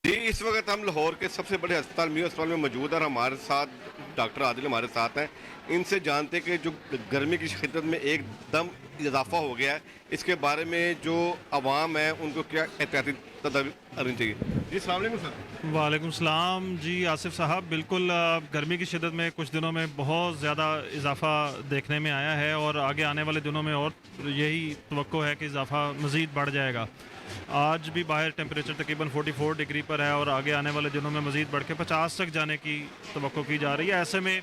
जी, इस वक्त हम लाहौर के सबसे बड़े अस्पताल मियो अस्पताल में मौजूद है। हमारे साथ डॉक्टर आदिल हमारे साथ हैं। इनसे जानते कि जो गर्मी की शिद्दत में एकदम इजाफा हो गया है, इसके बारे में जो आवाम है उनको क्या एहतियाती तदाबीर करनी चाहिए। जी अस्सलाम वालेकुम सर। वालेकुम सलाम। जी आसिफ साहब, बिल्कुल गर्मी की शिद्दत में कुछ दिनों में बहुत ज़्यादा इजाफा देखने में आया है और आगे आने वाले दिनों में और यही तवक्को है कि इजाफा मज़ीद बढ़ जाएगा। आज भी बाहर टेम्परेचर तकरीबन 44 डिग्री पर है और आगे आने वाले दिनों में मज़ीद बढ़ के 50 तक जाने की तवक्को की जा रही है। ऐसे में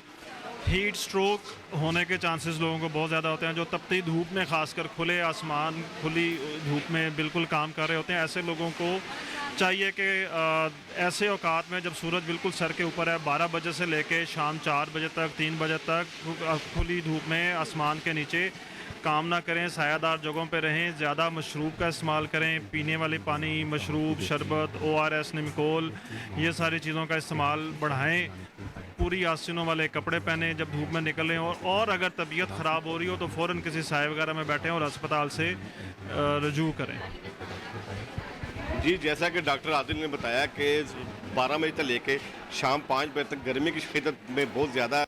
हीट स्ट्रोक होने के चांसेस लोगों को बहुत ज़्यादा होते हैं, जो तपती धूप में खासकर खुले आसमान खुली धूप में बिल्कुल काम कर रहे होते हैं। ऐसे लोगों को چاہیے کہ ایسے اوقات میں جب سورج بالکل سر کے اوپر ہے 12 بجے سے لے کے شام 4 بجے تک 3 بجے تک کھلی دھوپ میں آسمان کے نیچے کام نہ کریں، سایہ دار جگہوں پہ رہیں، زیادہ مشروب کا استعمال کریں، پینے والی پانی، مشروب، شربت، ORS، نمکول، یہ ساری چیزوں کا استعمال بڑھائیں، پوری آستینوں والے کپڑے پہنیں جب دھوپ میں نکلیں، اور اگر طبیعت خراب ہو رہی ہو تو فوراً کسی سائے وغیرہ میں بیٹھیں اور اسپتال سے رجوع کریں۔ جی جیسا کہ ڈاکٹر عادل نے بتایا کہ 12 بجے سے لے کے شام 5 بجے تک گرمی کی شدت میں بہت زیادہ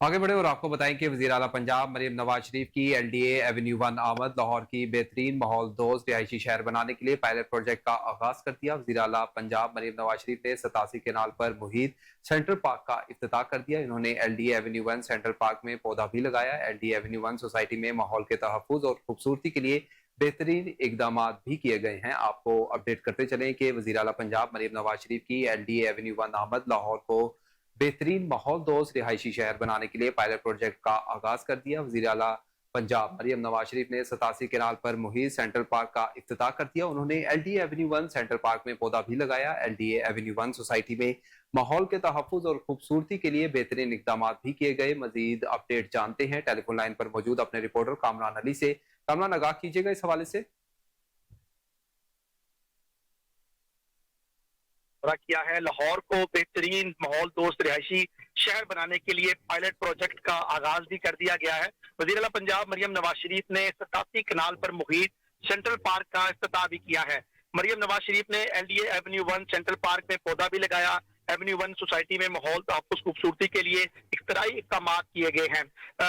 آگے بڑھے اور آپ کو بتائیں کہ وزیر اعلیٰ پنجاب مریم نواز شریف کی LDA ایونیو 1 آمد لاہور کی بہترین ماحول دوست رہائشی شہر بنانے کے لیے پائلٹ پروجیکٹ کا آغاز کر دیا۔ وزیر اعلیٰ پنجاب مریم نواز شریف نے 87 کینال پر محیط سینٹرل پارک کا افتتاح کر دیا۔ انہوں نے LDA ایونیو 1 سینٹرل پارک میں پودا بھی لگایا۔ LDA ایونیو 1 سوسائٹی میں ماحول کے تحفظ اور خوبصورتی کے لیے بہترین اقدامات بھی کیے گئے ہیں۔ آپ کو اپڈیٹ کرتے چلیں کہ وزیر اعلیٰ پنجاب مریم نواز شریف کی LDA ایونیو 1 آمد لاہور کو بہترین ماحول دوست رہائشی شہر بنانے کے لیے پائلٹ پروجیکٹ کا آغاز کر دیا۔ وزیر اعلیٰ پنجاب مریم نواز شریف نے 87 کینال پر محیط سینٹرل پارک کا افتتاح کر دیا۔ انہوں نے LDA ایونیو 1 سینٹرل پارک میں پودا بھی لگایا۔ LDA ایونیو 1 سوسائٹی میں ماحول کے تحفظ اور خوبصورتی کے لیے بہترین اقدامات بھی کیے گئے۔ مزید اپڈیٹ جانتے ہیں ٹیلی فون لائن پر موجود اپنے رپورٹر کامران علی سے۔ کامران آگاہ کیجیے گا اس حوالے سے۔ کیا ہے لاہور کو بہترین ماحول دوست رہائشی شہر بنانے کے لیے پائلٹ پروجیکٹ کا آغاز بھی کر دیا گیا ہے۔ وزیر اعلیٰ پنجاب مریم نواز شریف نے 87 کنال پر محیط سینٹرل پارک کا افتتاح بھی کیا ہے۔ مریم نواز شریف نے LDA ایونیو 1 سینٹرل پارک میں پودا بھی لگایا۔ ایونیو 1 سوسائٹی میں ماحول تحفظ خوبصورتی کے لیے اختراعی اقدامات کیے گئے ہیں۔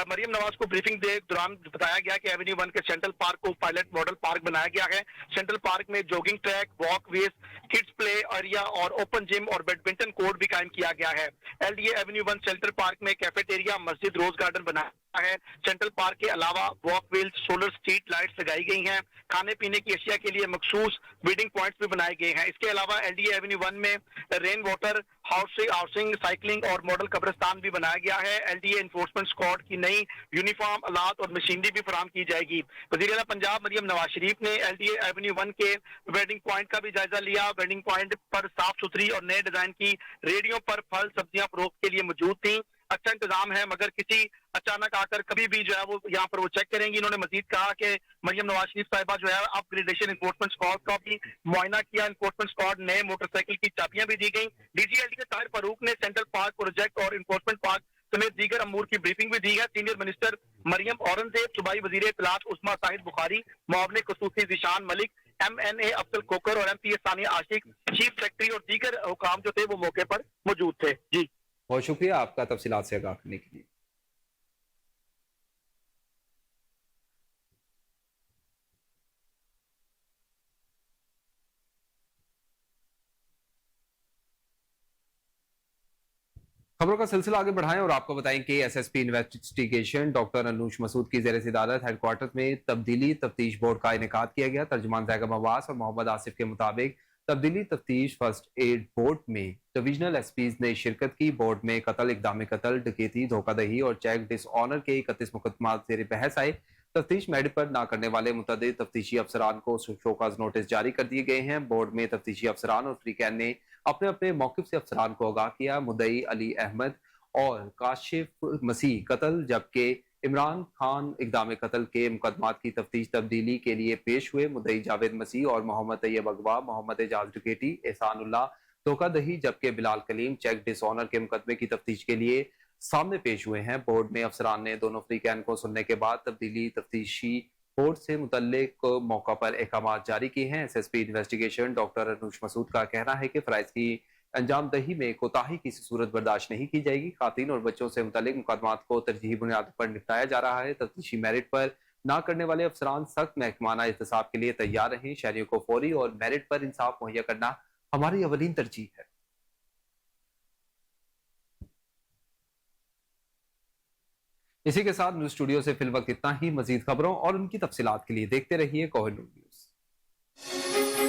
مریم نواز کو بریفنگ دے دوران بتایا گیا کہ ایونیو 1 کے سینٹرل پارک کو پائلٹ ماڈل پارک بنایا گیا ہے۔ سینٹرل پارک میں جوگنگ ٹریک، واک ویز، کڈز پلے ایریا اور اوپن جم اور بیڈمنٹن کورٹ بھی قائم کیا گیا ہے۔ LDA ایونیو 1 سینٹرل پارک میں کیفیٹیریا، مسجد، روز گارڈن بنایا ہے۔ سینٹرل پارک کے علاوہ واک ویز، سولر اسٹریٹ لائٹس لگائی گئی ہیں۔ کھانے پینے کی اشیاء کے لیے مخصوص ویڈنگ پوائنٹس بھی بنائے گئے ہیں۔ اس کے علاوہ LDA ایونیو 1 میں رین واٹر ہاؤسنگ، سائیکلنگ اور ماڈل قبرستان بھی بنایا گیا ہے۔ LDA انفورسمنٹ اسکواڈ کی نئی یونیفارم، آلات اور مشینری بھی فراہم کی جائے گی۔ وزیر اعلیٰ پنجاب مریم نواز شریف نے LDA ایونیو 1 کے ویڈنگ پوائنٹ کا بھی جائزہ لیا۔ ویڈنگ پوائنٹ پر صاف ستھری اور نئے ڈیزائن کی ریڑھیوں پر پھل سبزیاں فروخت کے لیے موجود تھیں۔ اچھا انتظام ہے، مگر کسی اچانک آ کر کبھی بھی جو ہے وہ یہاں پر وہ چیک کریں گی۔ انہوں نے مزید کہا کہ مریم نواز شریف صاحبہ جو ہے اپ گریڈیشن انفورسمنٹ اسکواڈ کا بھی معائنہ کیا۔ انفورسمنٹ اسکواڈ نئے موٹر سائیکل کی چابیاں بھی دی گئیں۔ DG LDA طاہر فاروق نے سینٹرل پارک پروجیکٹ اور انفورسمنٹ پارک سمیت دیگر امور کی بریفنگ بھی دی ہے۔ سینئر منسٹر مریم اورنگزیب، صوبائی وزیر اطلاعات عثمان صاحب بخاری، معاون خصوصی ذیشان ملک، MNA افضل کھوکھر اور MP ثانیہ عاشق، چیف سیکرٹری اور دیگر حکام جو تھے وہ موقع پر موجود تھے۔ جی بہت شکریہ آپ کا تفصیلات سے آگاہ کرنے کے لیے۔ خبروں کا سلسلہ آگے بڑھائیں اور آپ کو بتائیں کہ SSP انویسٹیگیشن ڈاکٹر انوش مسعود کی زیر صدارت ہیڈ کوارٹر میں تبدیلی تفتیش بورڈ کا انعقاد کیا گیا۔ ترجمان زیگم عباس اور محمد آصف کے مطابق تبدیلی تفتیش فرسٹ ایڈ بورڈ میں ڈویژنل SPs نے شرکت کی۔ بورڈ میں قتل، اقدام قتل، ڈکیتی، دھوکہ دہی اور چیک ڈس آنر کے 31 مقدمات زیر بحث آئے۔ تفتیش میڈ پر نہ کرنے والے متعدد تفتیشی افسران کو شوکاز نوٹس جاری کر دیے گئے ہیں۔ بورڈ میں تفتیشی افسران اور فریقین نے اپنے اپنے موقف سے افسران کو آگاہ کیا۔ مدعی علی احمد اور کاشف مسیح قتل جبکہ عمران خان اقدام قتل کے مقدمات کی تفتیش تبدیلی کے لیے پیش ہوئے۔ مدعی جاوید مسیح اور محمد طیب اغوا، محمد اعجاز ڈکیتی، احسان اللہ دھوکہ دہی جبکہ بلال کلیم چیک ڈس آنر کے مقدمے کی تفتیش کے لیے سامنے پیش ہوئے ہیں۔ بورڈ میں افسران نے دونوں فریقین کو سننے کے بعد تبدیلی تفتیشی بورڈ سے متعلق موقع پر احکامات جاری کیے ہیں۔ SSP انویسٹیگیشن ڈاکٹر انوش مسعود کا کہنا ہے کہ فرائض کی انجام دہی میں کوتاہی کسی صورت برداشت نہیں کی جائے گی۔ خواتین اور بچوں سے متعلق مقدمات کو ترجیحی بنیادوں پر نپٹایا جا رہا ہے۔ تفتیشی میرٹ پر نہ کرنے والے افسران سخت محکمانہ احتساب کے لیے تیار رہیں۔ شہریوں کو فوری اور میرٹ پر انصاف مہیا کرنا ہماری اولین ترجیح ہے۔ اسی کے ساتھ نیوز اسٹوڈیو سے فی الوقت اتنا ہی۔ مزید خبروں اور ان کی تفصیلات کے لیے دیکھتے رہیے کوہنور نیوز۔